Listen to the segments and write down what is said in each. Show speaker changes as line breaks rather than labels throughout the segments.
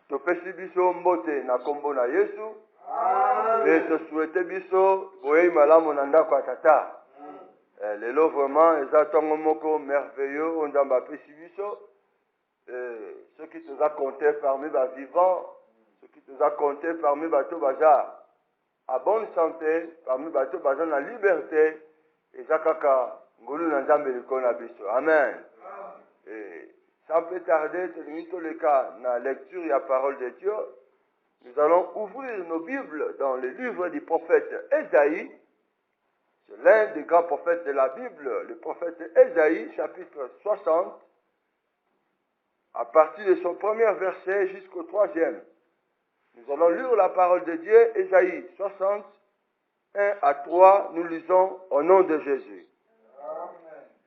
topesi biso mbote na kombo na Yesu. Et te souhaiter biso boye malamu na ndako tata. Lelo vraiment eza tongo moko merveilleux on damba pesi biso. Ceux qui nous a compté parmi les vivants, ceux qui nous a compté parmi bateau baza à bonne santé, parmi bateau baza na liberté et zakaka ngolu na nzambe likona biso. Amen. Et sans plus tarder, te le cas dans la lecture de la parole de Dieu. Nous allons ouvrir nos Bibles dans le livre du prophète Ésaïe. C'est l'un des grands prophètes de la Bible, le prophète Ésaïe, chapitre 60, à partir de son premier verset jusqu'au 3e. Nous allons lire la parole de Dieu, Ésaïe 60, 1 à 3, nous lisons au nom de Jésus.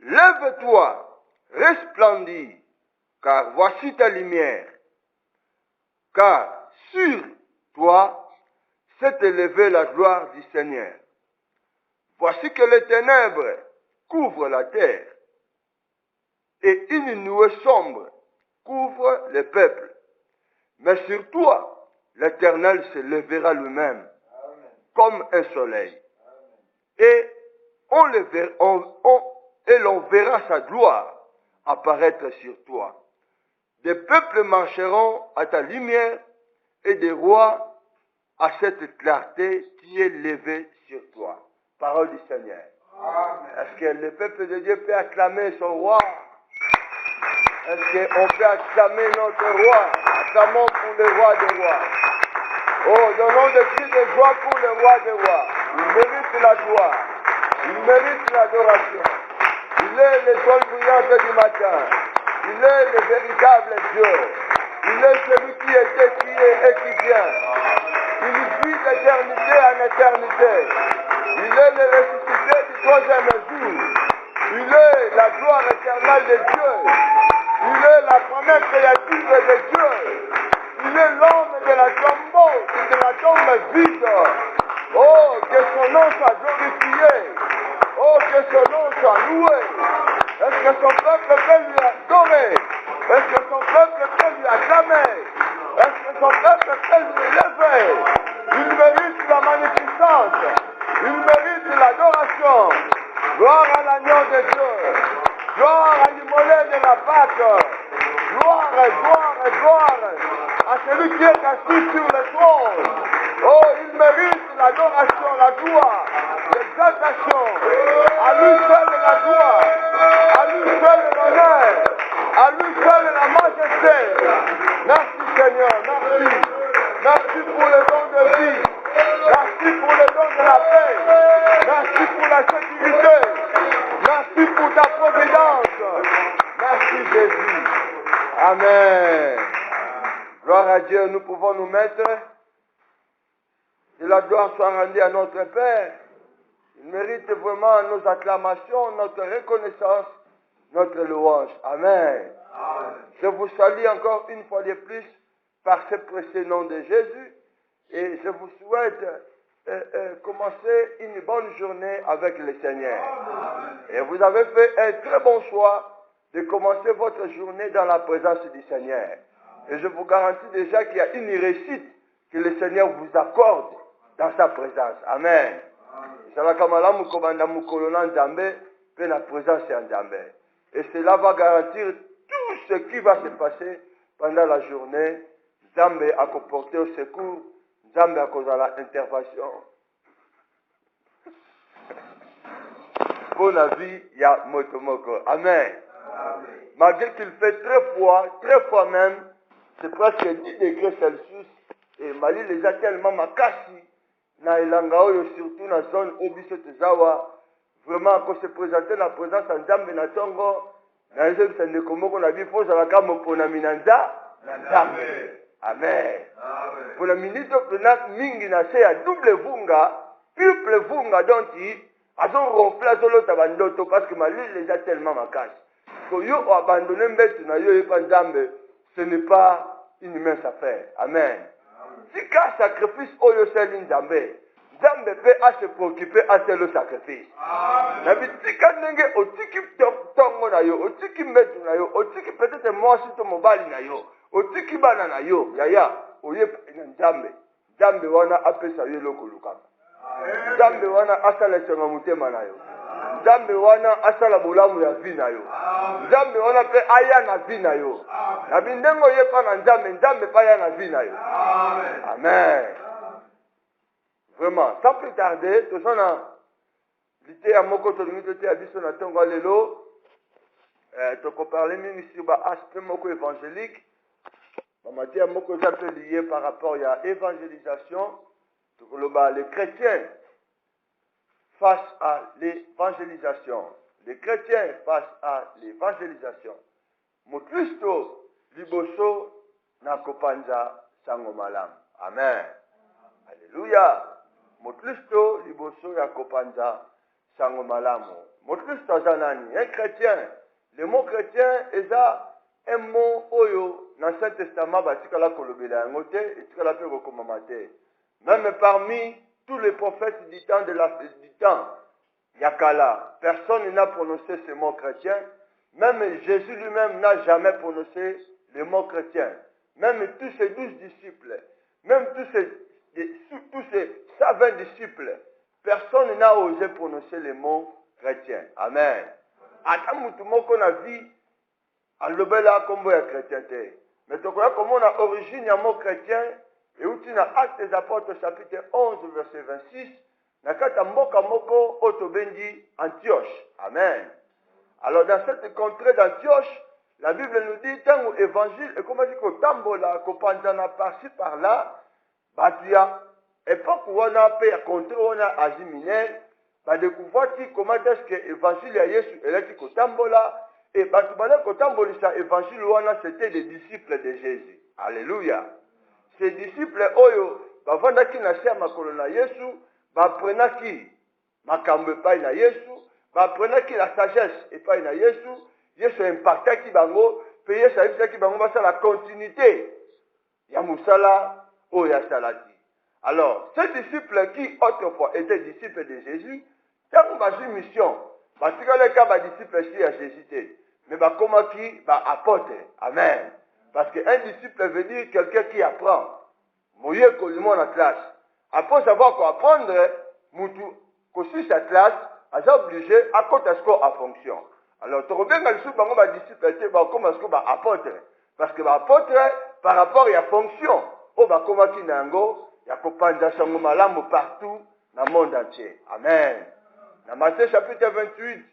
Lève-toi, resplendis, car voici ta lumière. Car sur toi s'est élevée la gloire du Seigneur. Voici que les ténèbres couvrent la terre et une nuée sombre couvre le peuple. Mais sur toi, l'Éternel se lèvera lui-même comme un soleil. Et l'on verra sa gloire apparaître sur toi. Des peuples marcheront à ta lumière et des rois à cette clarté qui est levée sur toi. Parole du Seigneur. Est-ce que le peuple de Dieu peut acclamer son roi? Est-ce qu'on peut acclamer notre roi? Acclamons pour le roi des rois. Oh, donnons des cris de joie pour le roi des rois. Il mérite la gloire. Il mérite l'adoration. Il est l'étoile brillante du matin. Il est le véritable Dieu. Il est celui qui était, qui est et qui vient. Il vit d'éternité en éternité. Il est le ressuscité du troisième jour. Il est la gloire éternelle de Dieu. Il est la première créature de Dieu. Il est l'homme de la tombe vide. Oh, que son nom soit glorifié. Oh, que son nom soit loué. Est-ce que son peuple peut lui adorer? Est-ce que son peuple peut lui acclamer? Est-ce que son peuple peut lui élever? Il mérite la magnificence. Il mérite l'adoration. Gloire à l'agneau de Dieu. Gloire à l'immolé de la Pâque. Gloire, gloire, gloire à celui qui est assis sur le trône. Oh, il mérite l'adoration, la gloire, l'exaltation. À lui seul la gloire. À lui seul l'honneur. À lui seul la majesté. Merci Seigneur, merci. Merci pour le don de vie. Merci pour le don de la paix. Merci pour la sécurité. Merci pour ta providence. Merci Jésus. Amen. Gloire à Dieu, nous pouvons nous mettre. Que la gloire soit rendue à notre Père. Il mérite vraiment nos acclamations, notre reconnaissance, notre louange. Amen. Amen. Je vous salue encore une fois de plus par ce précieux nom de Jésus. Et je vous souhaite commencer une bonne journée avec le Seigneur. Et vous avez fait un très bon choix de commencer votre journée dans la présence du Seigneur. Et je vous garantis déjà qu'il y a une réussite que le Seigneur vous accorde dans sa présence. Amen. Et cela va garantir tout ce qui va se passer pendant la journée. Nzambe a comporté au secours. Nzambe a causé l'intervention. Pour la vie, il y a motomoko. Amen. Malgré qu'il fait très froid même, c'est presque 10 degrés Celsius. Et Mali les a tellement makasi. Na ilanga oyo surtout na zone obiso tezawa. Vraiment, quand se présenter la présence en Nzambe na tongo, na nzembe sende komoko na bifo zalaka mopona minanza na Nzambe. Amen. Pour la minute prenant mingi na se ya double vunga, triple vunga donc azo ronfler zolo tabandoto parce que Mali les a tellement makasi. Quand yo abandonné mbetu na yo yepa Nzambe, ce n'est pas une mince affaire. Amen. Si ka sacrifice oyo seli Nzambe, Nzambe peut à se préoccuper à faire le sacrifice. Na bitika ndenge otiki tongo na yo, otiki metu na yo, otiki peut-être mwasi to mobali na yo, otiki bana na yo, yaya, oye na Nzambe. Nzambe wana apesa yo eloko lukaka. Nzambe wana asala senga mutema na yo. Nzambe wana asala bolamu ya vi na yo. Nzambe wana pe aya na vi na yo. Na bindengo ye pa na Nzambe, Nzambe pa aya na vi na yo. Amen. Vraiment, sans plus tarder, tout ça na l'ité à moko to limite à biso na tongo lelo to ko parler mingi sur ba aspect moko évangélique. Ba matière moko ça peut lié par rapport à évangélisation. To ko les chrétiens face à l'évangélisation. Les chrétiens face à l'évangélisation. Mo Kristo liboso na kopanza sango malam. Amen. Alléluia. Mokristo liboso ya kopanza sango malamu. Mokristo zanani, un chrétien. Le mot chrétien est un mot oyo dans l'Ancien Testament batikala kolobela yango te, etikala pe kokomama te. Même parmi tous les prophètes du temps yakala, personne n'a prononcé ce mot chrétien. Même Jésus lui-même n'a jamais prononcé le mot chrétien. Même tous ses 12 disciples, même tous ces 120 disciples, personne n'a osé prononcer le mot chrétien. Amen. Ata mutu moko na vie alobela kombo ya chrétien te. Mais tokoya comme on a origine ya mot chrétien et outi na Actes des Apôtres chapitre 11 verset 26 na kata mboka moko otobendi Antioche. Amen. Alors dans cette contrée d'Antioche, la Bible nous dit tant évangile et comment dire que tambola kopanzana par-ci par-là, batia époque où on a payé contre on a Asie mineure, bah découvrir comment est-ce que l'évangile à Jésus est kotambola et bah tout le kotambola ça évangile où on a c'était des disciples de Jésus. Alléluia. Ces disciples oyo bah vanda qui na sia makolo na Yesu, bah prena qui makambo pa na Yesu, bah prena qui la sagesse et pas na Yesu, Yesu impacta qui bango, payer ça qui bango bah ça la continuité. Ya musala o ya salati. Alors, ces disciples qui autrefois étaient disciples de Jésus, quand on va une mission, parce que les cas disciples ici à Jésus, mais comment qui apporte. Amen. Parce qu'un disciple veut dire quelqu'un qui apprend. Moye kolimo la classe. Après savoir quoi apprendre, mutu kosi sa classe, a obligé à côté ce qu'on a fonction. Alors, tu reviens dans le sous bango disciple, comment est-ce qu'on va apporter? Parce que apporter par rapport à la fonction, on va comment qui nango. Ya kopanda sango malamu partout dans le monde entier. Amen. Dans Matthieu chapitre 28,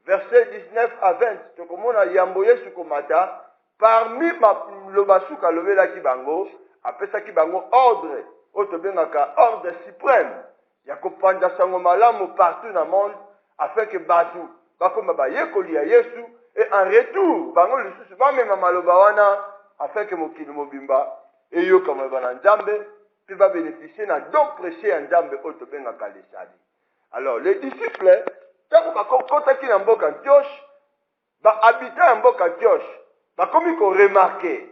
verset 19 à 20, tu comprends, yambo yesu komata, parmi le basuka lobela kibango, après ça kibango ordre, otobengaka ordre suprême, ya kopanda sango malamu partout dans le monde, afin que batu, bakoma bayekoli ya yesu, et en retour, bango lisusu, bamema maloba wana, afin que mokili mobimba, et yo comme bana nzambe, tu vas bénéficier d'un don prêché en Nzambe otobenga kalesali. Alors, les disciples, quand on a qui en Mboka Antioche, habitant en Mboka Antioche, comme ils ont remarqué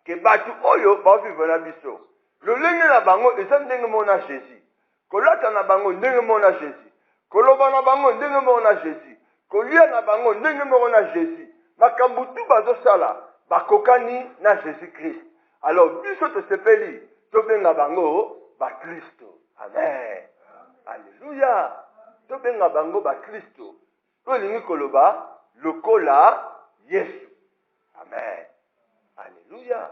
que batu oyo va vivre na biso. Le lenge na bango eza ndenge mona Jésus. Kolata na bango ndenge mona Jésus. Koloba na bango ndenge mona Jésus. Kolia na bango ndenge mona Jésus. Makambu tu bazosala bakokani na Jésus Christ. Alors, biso to sepeli tobenga bango ba Kristo. Amen. Alléluia. Tobenga bango ba Kristo. Tolingi koloba lokola Yesu. Amen. Alléluia.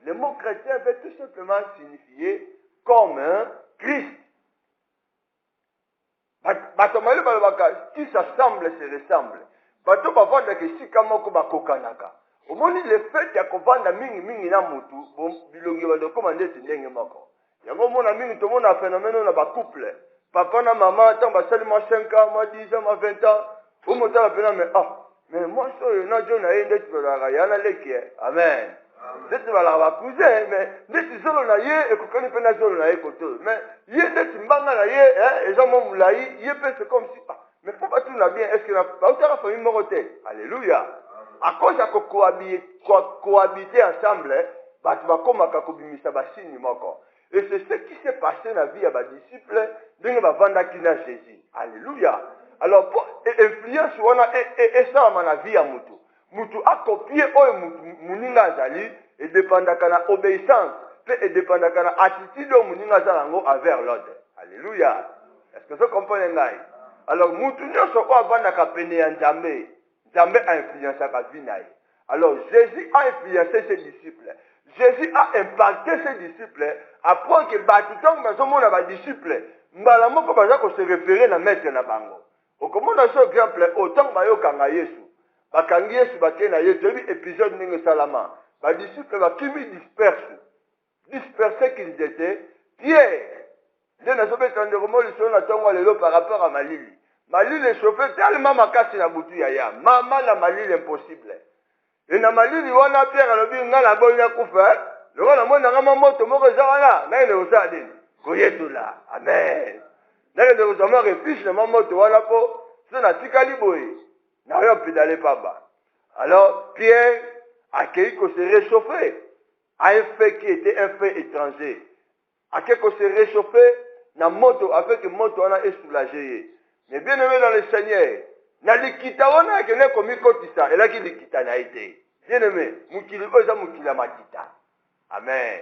Le mot chrétien veut tout simplement signifier comme un Christ. Batomali balobaka qui s'assemble se ressemble. Bato bavanda ke sika moko bakokanaka. Omoni le fait ya kovanda mingi na mutu, bilongi bando komande ndenge moko. Yango mona mingi to mona phénomène na ba couple. Papa na maman tant basali mo 5 ans, mo 10 ans, mo 20 ans. Ou mota la pena mais moi so na jona yende tibala yana leki. Amen. Ndeti bala ba cousin mais ndeti zolo na ye ekokani pena zolo na ye koto. Mais ye ndeti mbanga na ye ezomo mulai, ye pe c'est comme si mais faut pas tout na bien est-ce que na ba utara famille morote. Alléluia. À cause de cohabiter ensemble, batu bakomaka kobimisa basini moko. Et c'est ce qui s'est passé dans la vie des disciples de Jésus. Alléluia. Alors, pour influence, on a ça dans la vie de Moutou. Moutou a copié Mouninga Azali et dépend de la obéissance. Et dépend de la attitude de Mouninga Zalango envers l'autre. Alléluia. Est-ce que vous comprenez? Alors, Moutou n'a pas péné en Djambé. Djambé a influencé sa vie. Alors, Jésus a influencé ses disciples. Jésus a impacté ses disciples. Après que Batiton a des disciples, Mbalamo ko se référer na maître na bango. Au commande ce exemple, autant bayo kanga Yesu. Bakangi Yesu bakena Yesu, épisode ninge salama. Ba disciples ba kimi dispersés qu'ils étaient. Pierre, je ne sais pas quand le par rapport à Malili. Malili est chauffé tellement makasi na butu yaya. Maman la Malili impossible. Et na Malili wana Pierre alobi ngala boya kufa. Le roi mona ngama moto moko zala na ile usadini. Koyetula. Amen. Na ile uzama refiche na moto wana po na tikali boy. Na yo pédaler pas bas. Alors Pierre a qu'il se réchauffer à un fait qui était un fait étranger. À qu'il se réchauffer na moto afin que moto wana est soulagé. Mais bien aimé dans le Seigneur, na likita wana que ne komi kotisa et là qui likita na été. Bien aimé, mukili oza mukila matita. Amen.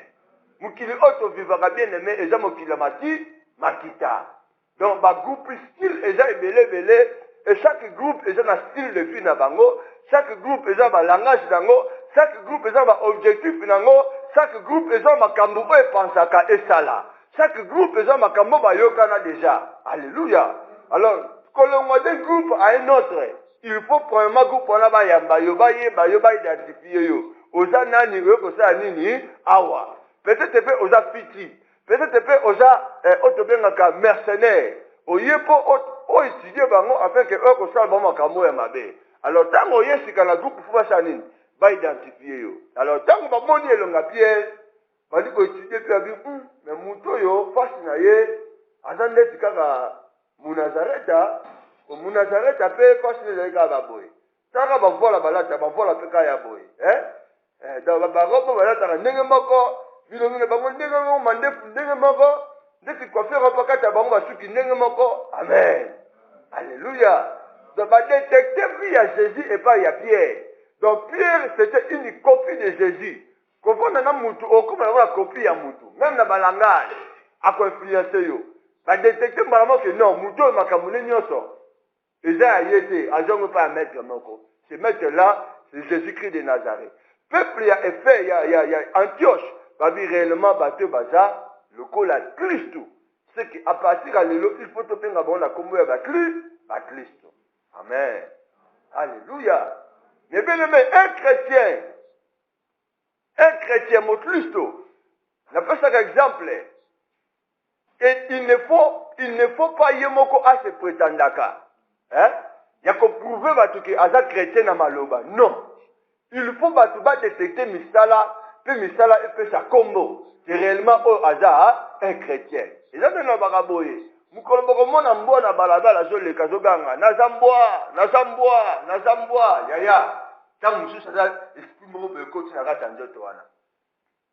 Mukili oto vivra bien aimé eza mukila makita. Donc ba groupe style eza belé et chaque groupe eza na style de vie na bango, chaque groupe eza ba langage dango, chaque groupe eza ba objectif nango, chaque groupe eza makambo e pensaka esala. Chaque groupe eza makambo ba yokana déjà. Alléluia. Alors, kolongo d'un groupe à un autre, il faut prendre un groupe on a ba yamba yoba identifier yo. Oza nani ko sa nini awa. Peut-être pe oza fitri. Peut-être pe oza otobengaka mercenaire. Oyepo o étudier bango afin que eux ko sa ba makambo ya mabe. Alors tango yesika na groupe fuba sa nini ba identifier yo. Alors tango ba moni elonga Pierre ba di ko étudier pe abi mais muto yo face na ye azande tikaka Munazareta pe face na ga ba boy. Tanga ba vola balata ba vola pe ka ya boy. Donc ba robo balata ndenge moko bilongi bango ndenge moko mandefu ndenge moko ndeti coiffeur pakata bango basuki ndenge moko. Amen. Alléluia. Donc ba détecter vie à Jésus et pas à Pierre. Donc Pierre c'était une copie de Jésus. Quand on a mutu comme la copie à mutu même dans le langage a influencer yo. Ba détecter vraiment que non mutu makamune nyoso. Eza yete ajongo pas mettre moko. Ce maître là c'est Jésus-Christ de Nazareth. Peuple ya effet ya Antioche babi réellement bateau baza le col à Christ. C'est qu'à partir à l'élo il faut te penga bon la combo ya Christ. Amen. Alléluia. Mais bien aimé un chrétien mon Christ. On appelle ça exemple. Et il ne faut pas yemoko à se prétendaka. Hein? Il y a qu'on prouver que aza chrétien na maloba. Non. Il faut détecter misala, puis misala et puis sa combo. C'est réellement aza un chrétien. Et là dans bagaboye. Mukoloboko mona mboa na balabala zo le kazoganga. Nazamboa. Yaya. Tant mususu aza esprit moko be koti na kata nzoto wana.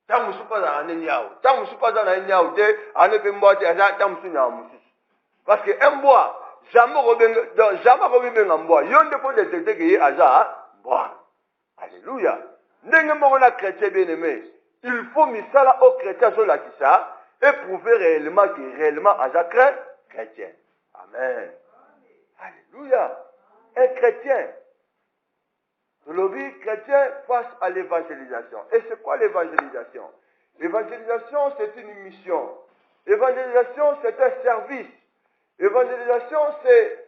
Tant mususu pas na nyao. Tant mususu pas na nyao te ane pe mboa te aza tant mususu na mususu. Parce que un bois jamais rebenga mboa. Yonde faut détecter que y aza bois. Alléluia. Ndenge moko na chrétien bien aimé. Il faut misala au chrétien sur la kisa et prouver réellement que réellement aza chrétien. Amen. Alléluia. Un chrétien. Le lobby chrétien face à l'évangélisation. Et c'est quoi l'évangélisation? L'évangélisation, c'est une mission. L'évangélisation, c'est un service. L'évangélisation, c'est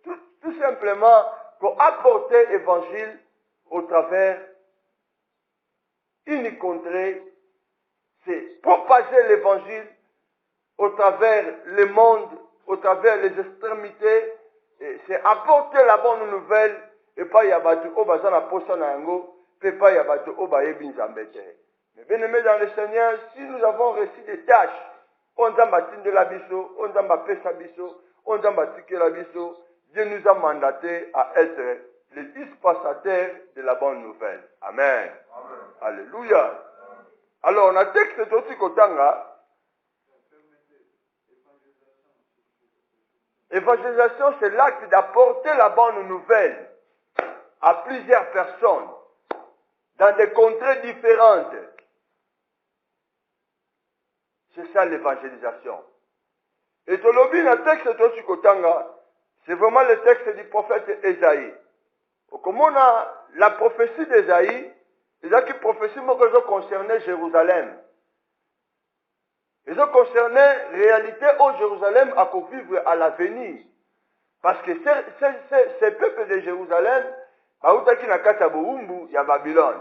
tout simplement pour apporter l'évangile au travers une contrée. C'est propager l'évangile au travers le monde, au travers les extrémités. C'est apporter la bonne nouvelle. Et pas yabatu obaza na posa na yango, et pas yabatu obayebi nzambete. Mais bien aimé dans le Seigneur, si nous avons reçu des tâches, on zambatine de la biso, on zambapesa biso, on zambatike la biso, Dieu nous a mandaté à être les dispensateurs de la bonne nouvelle. Amen. Amen. Alléluia. Alors, on a texte aussi Kotanga. Évangélisation, c'est l'acte d'apporter la bonne nouvelle à plusieurs personnes dans des contrées différentes. C'est ça l'évangélisation. Et Tolobi, le texte de Kotanga, c'est vraiment le texte du prophète Ésaïe. Comme on a la prophétie d'Ésaïe, Ésaïe prophétie qui concernait Jérusalem. Ils ont concerné la réalité où Jérusalem a pu vivre à l'avenir. Parce que ces peuples de Jérusalem, ils na kata boumbu ya Babylone.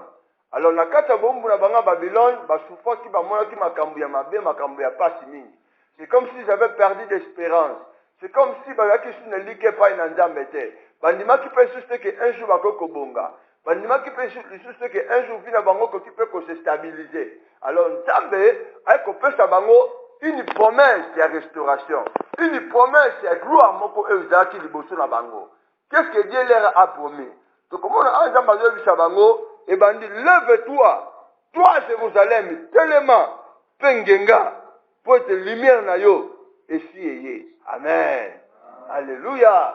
Alors na kata boumbu na banga Babylone, souffrance qui ba mona qui makambu ya mabe, makambu ya pasi mingi. C'est comme s'ils avaient perdu d'espérance. C'est comme si bazaki ne liké pas une nzambete. Bandima qui peut juste que un jour bakoko bonga. Bandima qui peut juste que un jour vina bango qui peut se stabiliser. Alors Nzambe a peut sa bango une promesse de restauration, une promesse de gloire moko ezaki liboso na bango. Qu'est-ce que Dieu leur a promis? Donc comment on a Nzambe sa bango et bandi lève-toi, toi Jérusalem, tellement pengenga pour être lumière na yo et si amen. Alléluia.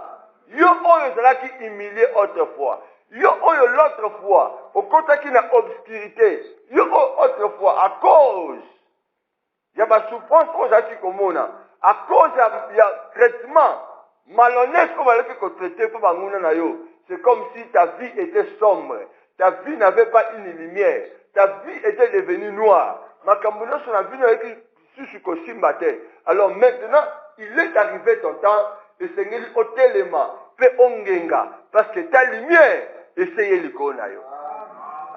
Yo oyo zalaki humilié autrefois. Yo oyo l'autre fois, au côté qui n'a obscurité. Yo autrefois, à cause, il y a ma souffrance aux acquis communes. À cause il y a traitement malhonnête qu'on va traiter pour Bangouna na yo. C'est comme si ta vie était sombre. Ta vie n'avait pas une lumière. Ta vie était devenue noire. Ma cambouna sur la vie n'avait alors maintenant, il est arrivé ton temps de Seigneur au téléma, fait ongenga, parce que ta lumière, essayez l'icône.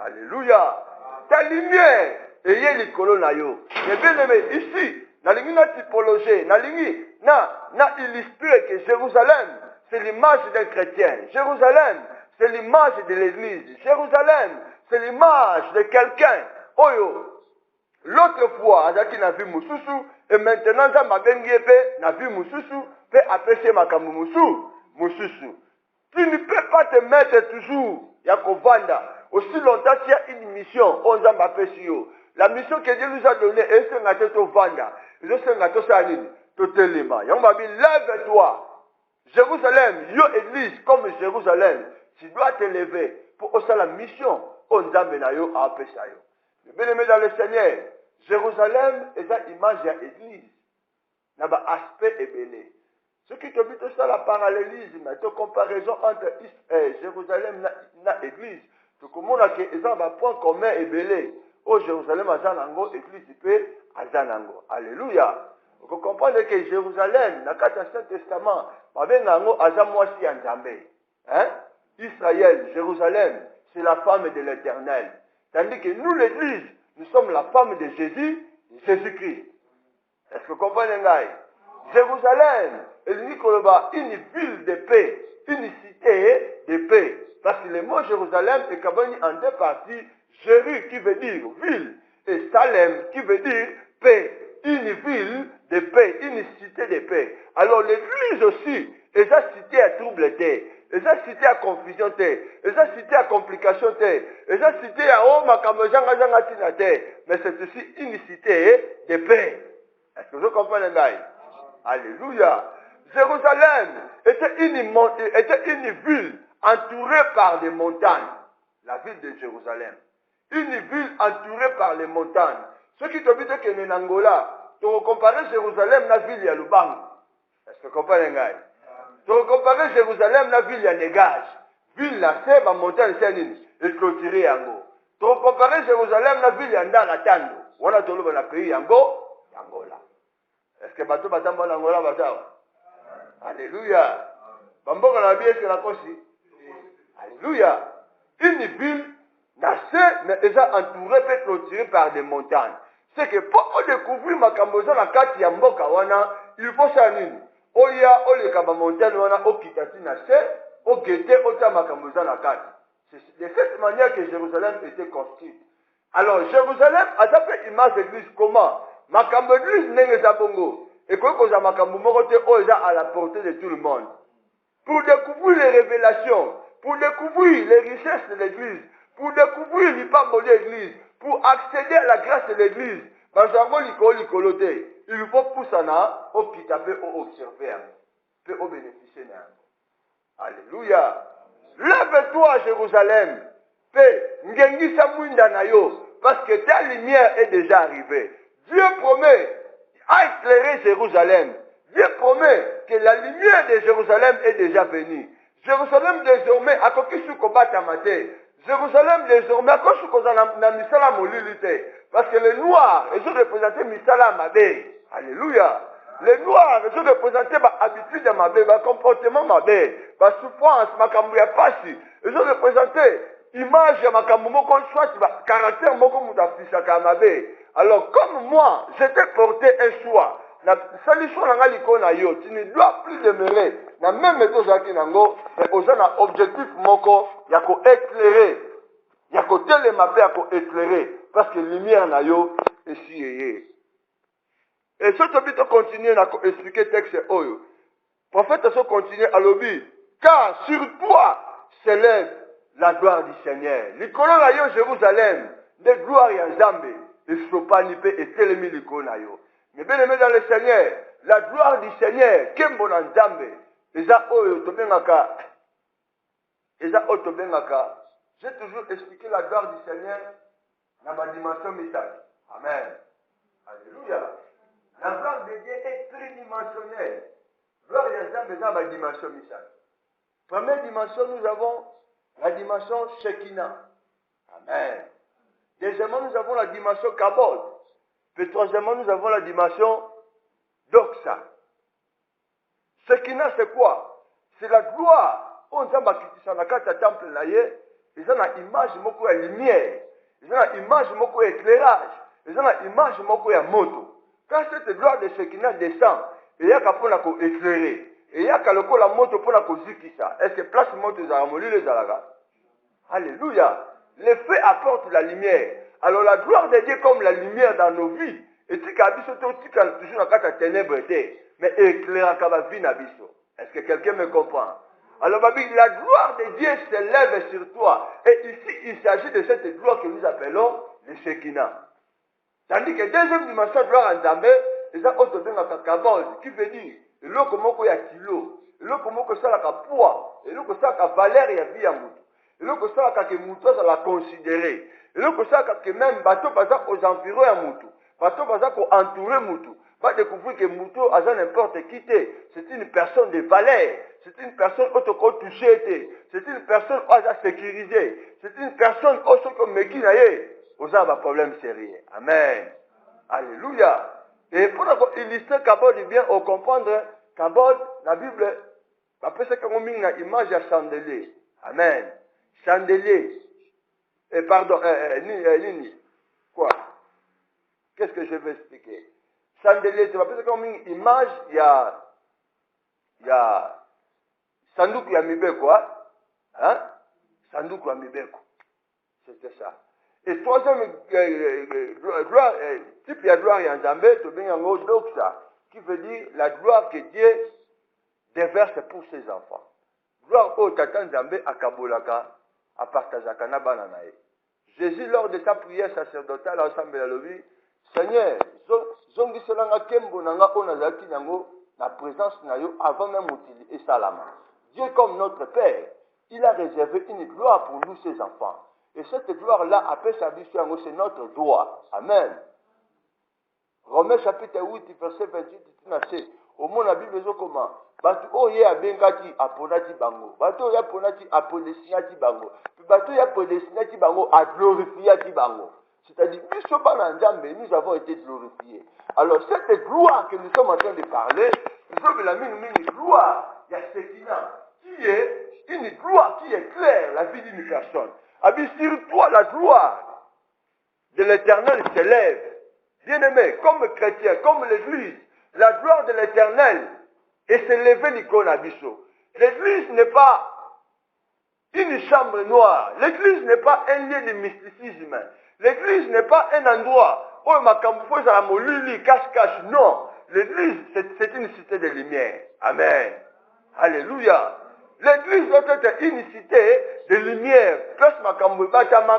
Alléluia. Ta lumière, ayez l'icône. Mais bien aimé, ici, dans la typologie, na illustré que Jérusalem, c'est l'image d'un chrétien. Jérusalem, c'est l'image de l'église. Jérusalem, c'est l'image de quelqu'un. Oyo. L'autre fois, Azaki n'a vu Moussousou, et maintenant, ça m'a n'a vu Moussousou, peut apprécier ma Moussousou. Tu ne peux pas te mettre toujours, Yakovanda, aussi longtemps qu'il y a une mission, on a apprécié. La mission que Dieu nous a donnée, c'est un gâteau Vanda, c'est un gâteau Saline, tout élément. Yambabi, lève-toi. Jérusalem, yo église comme Jérusalem, tu dois te lever pour aussi la mission, on a benayo à apprécier. Bien-aimé dans le Seigneur, Jérusalem est une image de l'église. Il y a un aspect ébélé. Ce qui te dit tout ça, la parallélisme, la comparaison entre Jérusalem et l'église. Tu comprends que les gens ont point commun ébélé. Au Jérusalem, à Zanango, l'église peut à Zanango. Alléluia. Vous comprenez que Jérusalem, dans le Saint-Testament, Israël, Jérusalem, c'est la femme de l'Éternel. Tandis que nous, l'Église, nous sommes la femme de Jésus-Christ. Est-ce que vous comprenez? Jérusalem est une ville de paix, une cité de paix. Parce que le mot Jérusalem est cabani en deux parties. Jéru qui veut dire ville et Salem qui veut dire paix. Une ville de paix, une cité de paix. Alors l'Église aussi est sa cité à trouble. Et ça cité à confusion, et ça cité à complication, et ça cité à mais c'est aussi une cité de paix. Est-ce que vous comprenez? Alléluia. Jérusalem était une ville entourée par des montagnes. La ville de Jérusalem. Une ville entourée par les montagnes. Ce qui te dit que en Angola, tu compares Jérusalem à la ville de Lubango. Est-ce que vous comprenez? Tu compares Jérusalem à la ville de Négage. Ville là, c'est la montagne et clôturée Yango. Tu compares Jérusalem à la ville de Ndalatando. On a tout le pays Yango, Angola. Est-ce que bateau batamba l'Angola batawa? Alléluia. Bamboka la vie est la kosi. Alléluia. Une ville nassée, mais déjà entourée et clôturée par des montagnes. C'est que pour découvrir ma camboza la carte Yamboka wana, il faut ça nini. Oya, kaba montagne wana, o kitati nassée, o guetté, o ta ma camboza la carte. C'est de cette manière que Jérusalem était construite. Alors, Jérusalem a fait image d'église comment? Makambo d'église n'est pas bongo. Et quand on a makambo morote, on est à la portée de tout le monde. Pour découvrir les révélations, pour découvrir les richesses de l'église, pour découvrir l'hypambo de l'église, pour accéder à la grâce de l'église, il faut pousser au pitaper au observer, au bénéficier. Alléluia. Lève-toi, Jérusalem. Parce que ta lumière est déjà arrivée. Dieu promet à éclairer Jérusalem. Dieu promet que la lumière de Jérusalem est déjà venue. Jérusalem désormais a coquille sous combat maté. Jérusalem désormais a coquille sous na misala molilité. Parce que les noirs, ils ont représenté misala mabé. Alléluia. Les noirs, ils ont représenté ma habitude de mabé, ma comportement mabé, ma souffrance, ma camouya passi. Ils ont représenté image de ma camoumo soit caractère moko moutafisa kamabé. Alors comme moi, j'étais porté un choix. Tu ne dois plus demeurer dans même méthode Jacques Nango, mais aux un objectif moko, il y a qu'à éclairer, il y a qu'à télémapper, il y a éclairer, parce que lumière na yo est si. Et ce que continue à expliquer le texte, le prophète a continué à l'obéir, car sur toi s'élève la gloire du Seigneur. L'icône na yo Jérusalem, de gloire ya Zambé, et Chopin et Télémi l'icône na yo. Mais bien aimé dans le Seigneur, la gloire du Seigneur, Kembo na Nzambe, Eza Oyo Tobengaka, j'ai toujours expliqué la gloire du Seigneur dans ma dimension mystère. Amen. Alléluia. La gloire de Dieu est tridimensionnelle. Gloire de Nzambe dans ma dimension mystère. Première dimension, nous avons la dimension Shekinah. Amen. Deuxièmement, nous avons la dimension Kabod. Puis troisièmement, nous avons la dimension Doxa. Shekinah, c'est quoi? C'est la gloire. On dit que temple ils ont une image moko ya lumière. Ils ont une image moko ya éclairage. Ils ont une image moko ya moto. Quand cette gloire de Shekinah descend, il y a qu'à pour éclairer. Et il y a qu'à le la moto pour la zikisa. Est-ce que place moto za amoli les alaga? Alléluia. Le feu apporte la lumière. Alors la gloire de Dieu comme la lumière dans nos vies. Et tu as toujours dans la ténèbre, mais éclairant la vie na biso. Est-ce que quelqu'un me comprend? Alors la gloire de Dieu s'élève sur toi. Et ici, il s'agit de cette gloire que nous appelons le Shekinah. Tandis que deuxième dimension de gloire en Zambé, c'est ça qui veut dire, le comment ya kilo, le comment que ça la poids, et le que ça la valeur ya vie à moutou. Le que ça que moutou ça la considérer. Le que ça que même bateau baza aux environs ya moutou. Bateau baza ko entourer moutou. Pas découvrir que moutou a n'importe qui. C'est une personne de valeur. C'est une personne touchée. C'est une personne sécurisée. C'est une personne comme Mekinaye. Vous avez un problème sérieux. Amen. Alléluia. Et pour illustrer Kabod, bien au comprendre, Kabod, la Bible, après ça, comme on met une image de chandelier. Amen. Chandelier. Et pardon, quoi? Qu'est-ce que je vais expliquer? Chandelier, c'est après ça, comme une image, il y a Sandouk Yamibeko, hein? Sandouk Yamibeko. C'était ça. Et troisième type de gloire en Zambé, qui veut dire la gloire que Dieu déverse pour ses enfants. Gloire au Tatan Zambé à Kabolaka, à Partazaka Nabananae. Jésus, lors de sa prière sacerdotale ensemble à l'ovi, Seigneur, zongi selanga kembo nanga onazaki nango la présence nayo avant même utili et salama. Dieu comme notre Père, il a réservé une gloire pour nous ses enfants. Et cette gloire-là, après sa vie, c'est notre droit. Amen. Romains chapitre 8, verset 28, au monde la Bible, comment? Batu oye abengati aponati bango. Batu oye aponati apodestinati bango. Puis batu oye apodestinati bango a glorifiati bango. C'est-à-dire, nous avons été glorifiés. Alors, cette gloire que nous sommes en train de parler, nous sommes une gloire, il y a Shekinah, qui est une gloire qui éclaire la vie d'une personne. Sur toi, la gloire de l'Éternel s'élève. Bien-aimé, comme chrétien, comme l'Église, la gloire de l'Éternel est s'élever l'icône à Bissot. L'Église n'est pas une chambre noire. L'Église n'est pas un lieu de mysticisme. L'Église n'est pas un endroit où ma camouflage à la molili, cache-cache. Non. L'Église, c'est une cité de lumière. Amen. Alléluia. L'église doit être une cité de lumière. Place makambo batama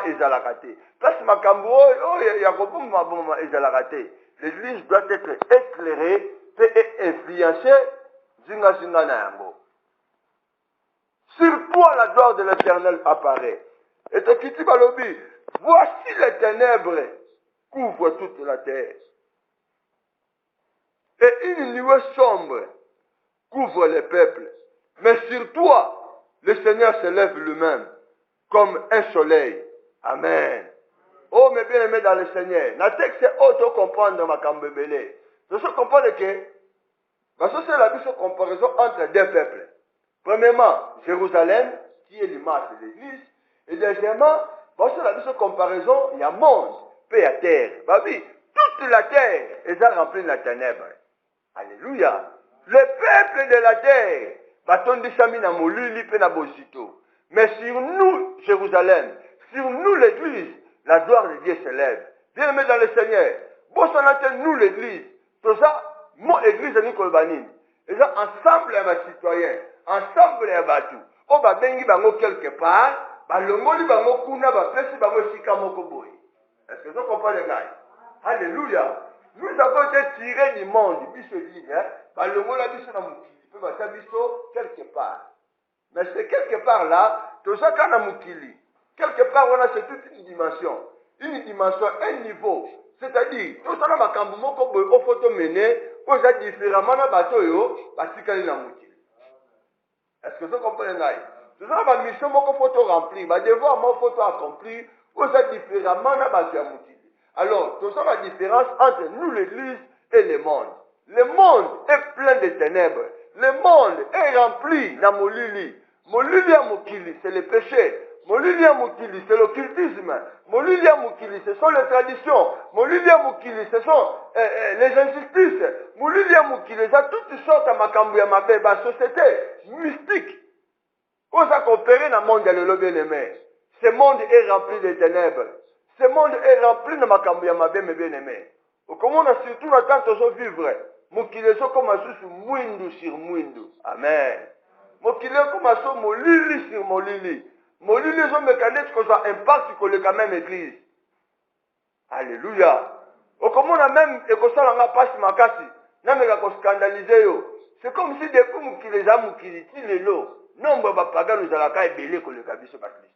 ezalakate. Place makambo yakobuma ezalakate. L'église doit être éclairée et influencée zinga na yango. Sur toi la gloire de l'Éternel apparaît. Et Tokiti Balobi, voici les ténèbres couvrent toute la terre. Et une nuée sombre couvre les peuples. Mais sur toi, le Seigneur se lève lui-même comme un soleil. Amen. Oh, mes bien-aimés dans le Seigneur, la texte est auto-comprendre ma cambébélé. Je sais comprendre que, parce que c'est la comparaison entre deux peuples. Premièrement, Jérusalem, qui est l'image de l'Église. Et deuxièmement, parce que la comparaison, il y a monde, paix à terre. Bah oui, toute la terre est remplie de la ténèbre. Alléluia. Le peuple de la terre, mais sur nous, Jérusalem, sur nous l'Église, la gloire de Dieu s'élève. Bien-aimés dans le Seigneur, nous l'Église, tout ça, mon Église est Nicolbanine. Et ça, ensemble, les citoyens, ensemble, les bateaux. On va bengi bango quelque part, balongoli bango kuna, bapesi bango sika moko boy. Est-ce que vous comprenez les gars? Alléluia. Nous avons été tirés du monde, biso dit, hein, balongola biso na mukili, peut bata biso quelque part. Mais c'est quelque part là, tout ça quand na mukili. Quelque part on a c'est toute une dimension, un niveau. C'est-à-dire, tout ça na makambo moko boy au photo mené, on a différemment na bato yo, batikali na mukili. Est-ce que vous comprenez là? Tout ça na mission moko photo remplir, ba devoir mon photo accomplir, on a différemment na bato ya mukili. Alors, tout ça la différence entre nous l'Église et le monde. Le monde est plein de ténèbres. Le monde est rempli de molili. Molili à Mokili, c'est le péché. Molili à Mokili, c'est l'occultisme. Molili à Mokili, ce sont les traditions. Molili à Mokili, ce sont les injustices. Molili à Mokili, ça toutes sortes de makambu ya mabe, la société mystique. On a coopéré dans le monde de l'eau bien-aimé. Ce monde est rempli de ténèbres. Ce monde est rempli de makambu ya mabe, mes bien-aimés. Comment on a surtout la tente de vivre. Mokile so comme sous mwindu sur mwindu. Amen. Mokile comme so molili sur molili. Molili so mécanique que ça impacte sur le quand même église. Alléluia. Comment on a même et que ça n'a pas si makasi. N'a même qu'à scandaliser yo. C'est comme si depuis mokile za mokili ti lelo. Nombre ba paga nous alaka ebele ko le kabiso ba Christ.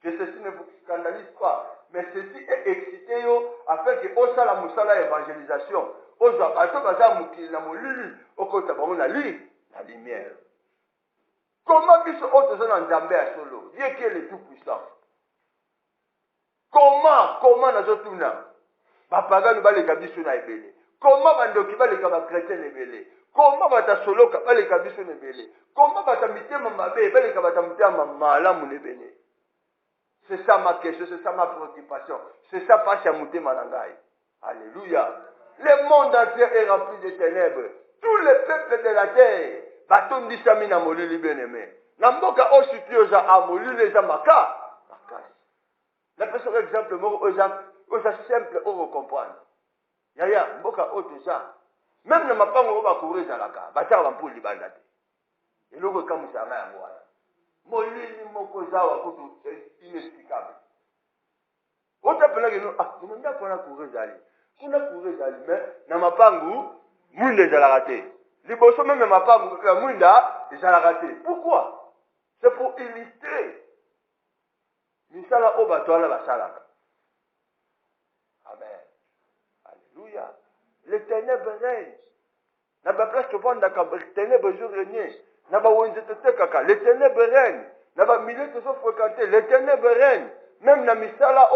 Que ceci ne vous scandalise pas. Mais ceci est excité afin que au la musala évangélisation. Au bateau baza mukili na molili. Au kota bango na la lumière. Comment biso autres sont en Nzambe à solo? Dieu qui est le tout puissant. Comment nazotuna? Bapaga nous baleka biso na ebele. Comment bandoki baleka ba chrétien ebele? Comment bata solo ka baleka biso na ebele? Comment bata mitema mabe baleka bata mitema malamu ebele? C'est ça ma question, c'est ça ma préoccupation. C'est ça passe à monter Manangaï. Alléluia. Le monde entier est rempli de ténèbres. Tous les peuples de la terre. Baton di samina molili bien-aimé. Namboka o situe à molili za maka. La personne exemple osa simple o comprendre. Yaya mboka o ça. Même na mapango o ba courir za laka. Bata ba mpuli bandate. Eloko kamusa nga yango wana. Molili moko zawa kutu inexplicable. Ota pena que nous nous n'a pas courir zali. On a courir zali mais na mapangu mwinde za la raté. Liboso même mapangu mwinda za la raté. Pourquoi? C'est pour illustrer misala obatwala la salaka. Amen. Alléluia. Les ténèbres règnent. Na ba place que vendre les ténèbres jour régner. Les ténèbres règnent. Milieu qui sont fréquentés, les ténèbres règnent. Même dans Misala,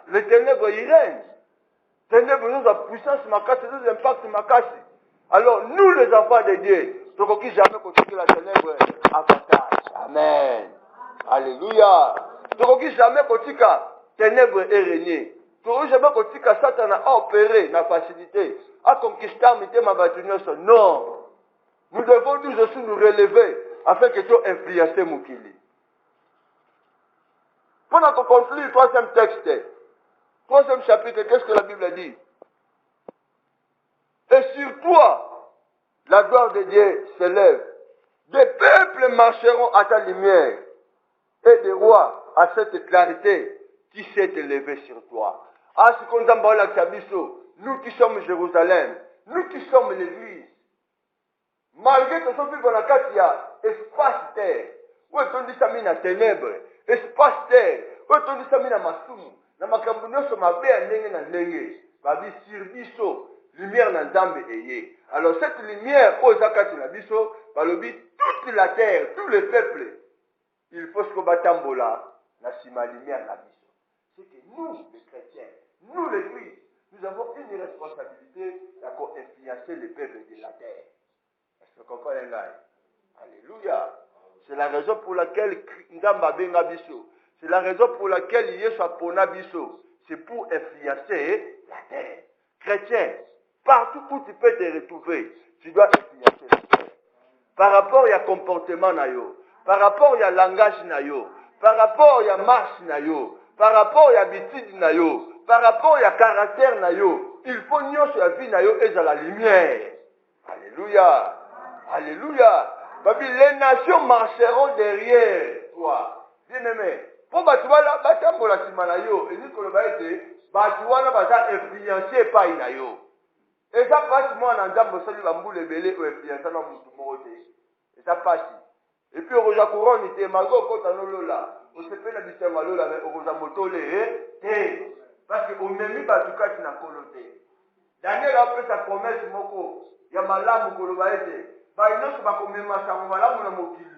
les ténèbres y règnent. Les ténèbres nous ont puissance, nous impact makasi. Alors, nous les enfants de Dieu, nous ne jamais continuer la ténèbre avantage. Amen. Alléluia. Nous ne jamais continuer la ténèbre et régner. Nous ne jamais continuer Satan à opérer la facilité, à conquister ma bâtiment. Non. Nous devons nous aussi nous relever afin que tu influences Moukili. Pendant qu'on conclut le troisième texte, troisième chapitre, qu'est-ce que la Bible dit? Et sur toi, la gloire de Dieu s'élève. Des peuples marcheront à ta lumière et des rois à cette clarté qui s'est élevée sur toi. Ah, ce qu'on nous qui sommes Jérusalem, nous qui sommes l'Église, malgré que ce soit dans il y a espace terre, où est-on dit ça mis dans ténèbres, espace terre, où est-on dit ça mis dans masumu, dans ma cambouno sur ma belle n'enge na n'enge, babi sur biso, lumière dans Nzambe eye. Alors cette lumière, aux akati na biso, balobi toute la terre, tous les peuples, il faut que batambola na sima lumière na biso. C'est que nous, les chrétiens, nous l'Église, nous avons une responsabilité pour influencer les peuples de la terre. Est-ce que vous comprenez? Alléluia. C'est la raison pour laquelle Ndamba benga biso. C'est la raison pour laquelle Yesu apona biso. C'est pour influencer la terre. Chrétien, partout où tu peux te retrouver, tu dois influencer la terre. Par rapport à comportement nayo, par rapport à langage nayo, par rapport à marche nayo, par rapport à habitude nayo, par rapport à caractère nayo, il faut nyonso ya vie nayo et à la lumière. Alléluia. Alléluia. Les nations marcheront derrière toi. Bien-aimé. Pour batouala, batambola simanayo, et dit que le baïté, batouala va influencer par inayo. Et ça passe moi en Nzambo sali bambou le belé ou influencer dans mon morote. Et ça passe. Et puis au couronne était mago kota nolola. On se fait la bisenga lola mais au moto le parce que au même batuka tina kolote. Daniel a fait sa promesse moko. Ya malamu koloba ete. Ba inoso bakomema sango malamu na mokili.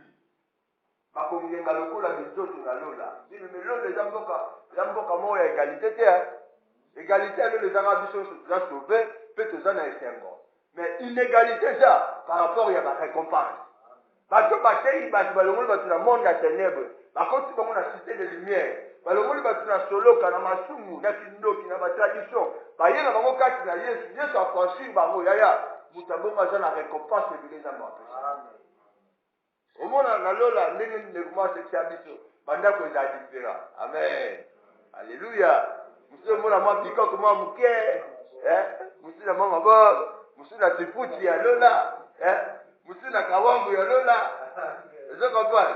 Bakomenga lokola bizoto na lola. Dine mais lola zamboka mo ya égalité te. Égalité le les arabisos sont sauvés, peut-être en esengo. Mais inégalité ça par rapport à la récompense. Bato batei balongoli bato na monde ya ténèbres. Bakoti bango na cité de lumière. Balongoli bato na soloka na masumu na kindoki na ba tradition. Baye na bango kati na Yesu. Yesu a franchi bango yaya. Mutabonga za na récompense de les amours. Amen. Au monde na lola ndenge ne comment c'est biso. Banda ko za différent. Amen. Alléluia. Monsieur mona mwa biko comment muke. Monsieur na mama ba. Monsieur na tifuti ya lola. Monsieur na kawambu ya lola. Je comprends.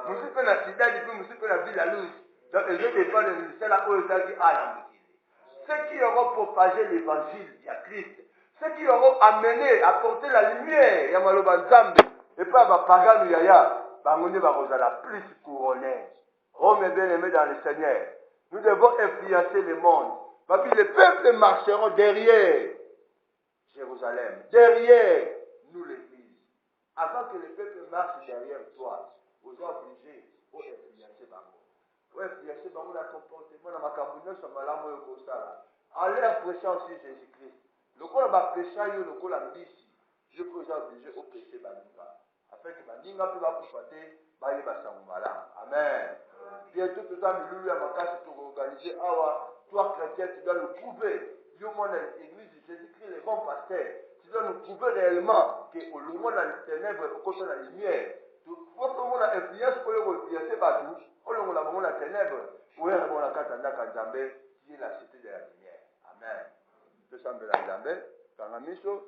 Monsieur peut na sida puis monsieur peut la ville la luz. Donc je dépend de ministère là où ça qui a. Ceux qui auront propagé l'évangile de Christ, ceux qui auront amené, apporté la lumière, Yamaloba Nzambe, et pas ma pagan ou yaya, Bangone Barozala, plus couronné. Oh mes bien-aimés dans le Seigneur, nous devons influencer le monde. Parce que les peuples marcheront derrière Jérusalem, derrière nous l'Église. Avant que les peuples marchent derrière toi, vous êtes obligés d'influencer Bango. Vous influencer Bango dans le comportement, dans ma cambouille, sur ma lame, en leur prêchant aussi Jésus-Christ. Le corps va pécher, le corps va mbisi. Je peux vous obliger au péché Baninga. Afin que Baninga peut va pouvoir bailler Bassamou Malam. Amen. Bientôt, tout ça, nous lui à ma casse pour organiser. Toi, chrétien, tu dois nous prouver. Du moins, l'église de Jésus-Christ, les bons pasteurs, tu dois nous prouver réellement que au loin dans les ténèbres, au côté de la lumière, il faut que l'on ait influence pour le influencer partout. Au loin de la ténèbre, où est la katanda kanzambe, qui est la cité de la lumière. Amen. Nous sommes de la Nzambe, Kangamiso.